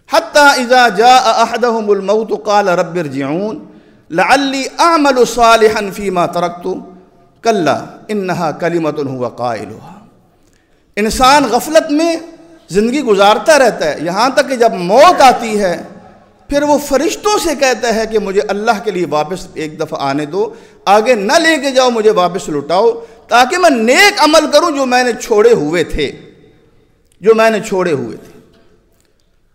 حتی اذا جاء احدهم الموت قال رب ارجعون لعلی اعمل صالحا فیما ترکت کلا انہا کلمۃ هو قائلها۔ انسان غفلت میں زندگی گزارتا رہتا ہے یہاں تک کہ جب موت آتی ہے پھر وہ فرشتوں سے کہتا ہے کہ مجھے اللہ کے لیے واپس ایک دفعہ آنے دو، آگے نہ لے کے جاؤ، مجھے واپس لٹاؤ تاکہ میں نیک عمل کروں جو میں نے چھوڑے ہوئے تھے، جو میں نے چھوڑے ہوئے تھے۔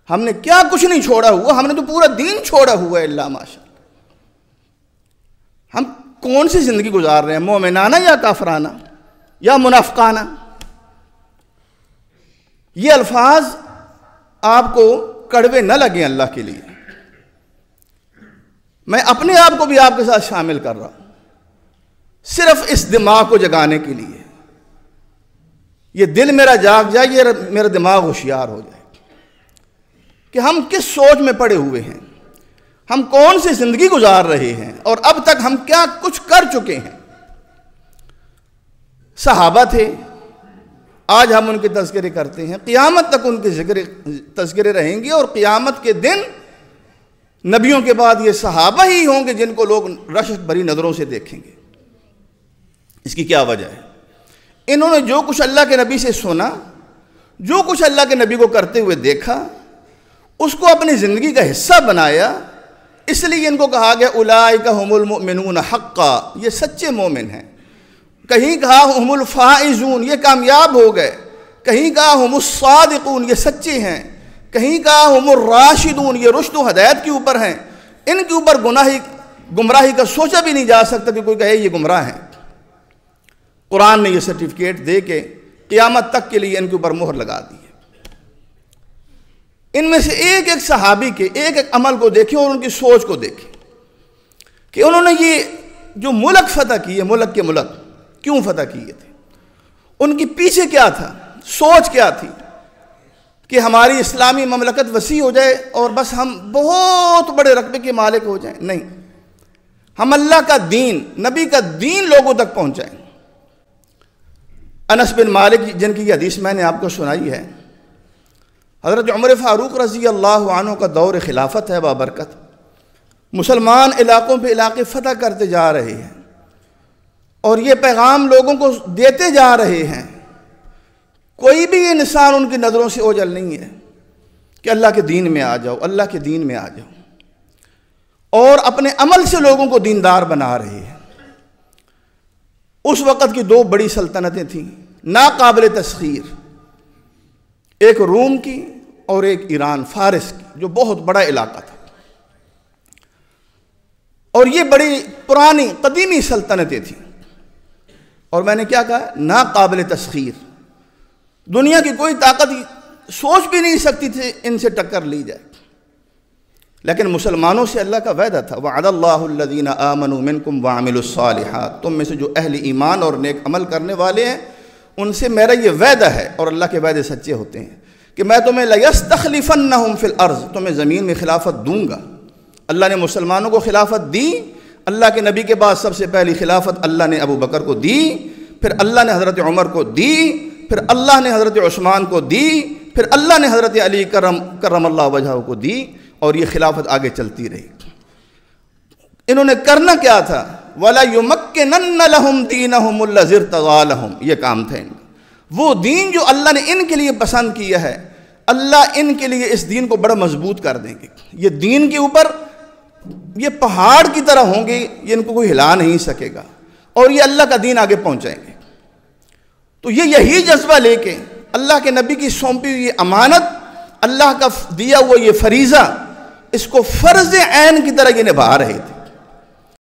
ہم نے کیا کچھ نہیں چھوڑا ہوا، ہم نے تو پورا دین چھوڑا ہوا ہے اللہ ماشاء اللہ۔ ہم کون سی زندگی گزار رہے ہیں، مومنانہ یا کافرانہ یا منافقانہ؟ یہ الفاظ آپ کو کڑوے نہ لگیں اللہ کے لیے، میں اپنے آپ کو بھی آپ کے ساتھ شامل کر رہا ہوں، صرف اس دماغ کو جگانے کے لیے۔ یہ دل میرا جاگ جائے، یہ میرا دماغ ہوشیار ہو جائے کہ ہم کس سوچ میں پڑے ہوئے ہیں، ہم کون سی زندگی گزار رہے ہیں، اور اب تک ہم کیا کچھ کر چکے ہیں۔ صحابہ تھے، آج ہم ان کے تذکرے کرتے ہیں، قیامت تک ان کے تذکرے رہیں گے، اور قیامت کے دن نبیوں کے بعد یہ صحابہ ہی ہوں گے جن کو لوگ رشک بھری نظروں سے دیکھیں گے۔ اس کی کیا وجہ ہے؟ انہوں نے جو کچھ اللہ کے نبی سے سنا، جو کچھ اللہ کے نبی کو کرتے ہوئے دیکھا، اس کو اپنی زندگی کا حصہ بنایا، اس لیے ان کو کہا گیا اولئک ھم المؤمنون حقا، یہ سچے مومن ہیں۔ کہیں کہا ہم الفائزون، یہ کامیاب ہو گئے، کہیں کہا ہم الصادقون، یہ سچے ہیں، کہیں کہا ہم الراشدون، یہ رشد و ہدایت کے اوپر ہیں، ان کے اوپر گمراہی کا سوچا بھی نہیں جا سکتا کہ کوئی کہے یہ گمراہ ہیں۔ قرآن نے یہ سرٹیفکیٹ دے کے قیامت تک کے لیے ان کے اوپر مہر لگا دی ہے۔ ان میں سے ایک ایک صحابی کے ایک ایک عمل کو دیکھیں اور ان کی سوچ کو دیکھیں کہ انہوں نے یہ جو ملک فتح کیے، ملک کے ملک کیوں فتح کیے تھے، ان کی پیچھے کیا تھا، سوچ کیا تھی کہ ہماری اسلامی مملکت وسیع ہو جائے اور بس ہم بہت بڑے رقبے کے مالک ہو جائیں؟ نہیں، ہم اللہ کا دین، نبی کا دین لوگوں تک پہنچائیں۔ انس بن مالک جن کی یہ حدیث میں نے آپ کو سنائی ہے، حضرت عمر فاروق رضی اللہ عنہ کا دور خلافت ہے بابرکت، مسلمان علاقوں پہ علاقے فتح کرتے جا رہے ہیں اور یہ پیغام لوگوں کو دیتے جا رہے ہیں۔ کوئی بھی انسان ان کی نظروں سے اوجھل نہیں ہے کہ اللہ کے دین میں آ جاؤ، اللہ کے دین میں آ جاؤ، اور اپنے عمل سے لوگوں کو دیندار بنا رہے ہیں۔ اس وقت کی دو بڑی سلطنتیں تھیں ناقابل تسخیر، ایک روم کی اور ایک ایران فارس کی، جو بہت بڑا علاقہ تھا، اور یہ بڑی پرانی قدیمی سلطنتیں تھیں، اور میں نے کیا کہا، ناقابل تسخیر، دنیا کی کوئی طاقت سوچ بھی نہیں سکتی تھی ان سے ٹکر لی جائے۔ لیکن مسلمانوں سے اللہ کا وعدہ تھا، وعد اللہ الذین آمنوا منکم وعملوا الصالحات، تم میں سے جو اہل ایمان اور نیک عمل کرنے والے ہیں ان سے میرا یہ وعدہ ہے، اور اللہ کے وعدے سچے ہوتے ہیں کہ میں تمہیں لَيَسْتَخْلِفَنَّهُمْ فِي الْأَرْضِ، تمہیں زمین میں خلافت دوں گا۔ اللہ نے مسلمانوں کو خلافت دی، اللہ کے نبی کے بعد سب سے پہلی خلافت اللہ نے ابو بکر کو دی، پھر اللہ نے حضرت عمر کو دی، پھر اللہ نے حضرت عثمان کو دی، پھر اللہ نے حضرت علی کرم اللہ وجہہ کو دی، اور یہ خلافت آگے چلتی رہی۔ انہوں نے کرنا کیا تھا، وَلَا يُمَكِّنَنَّ لَهُمْ دِينَهُمُ الَّذِي ارْتَضَىٰ لَهُمْ، یہ کام تھا ان کا۔ وہ دین جو اللہ نے ان کے لیے پسند کیا ہے، اللہ ان کے لیے اس دین کو بڑا مضبوط کر دیں گے۔ یہ دین کے اوپر یہ پہاڑ کی طرح ہوں گے، یہ ان کو کوئی ہلا نہیں سکے گا، اور یہ اللہ کا دین آگے پہنچائیں گے۔ تو یہی جذبہ لے کے اللہ کے نبی کی سونپی ہوئی امانت، اللہ کا دیا ہوا یہ فریضہ، اس کو فرض عین کی طرح یہ نبھا رہے تھے۔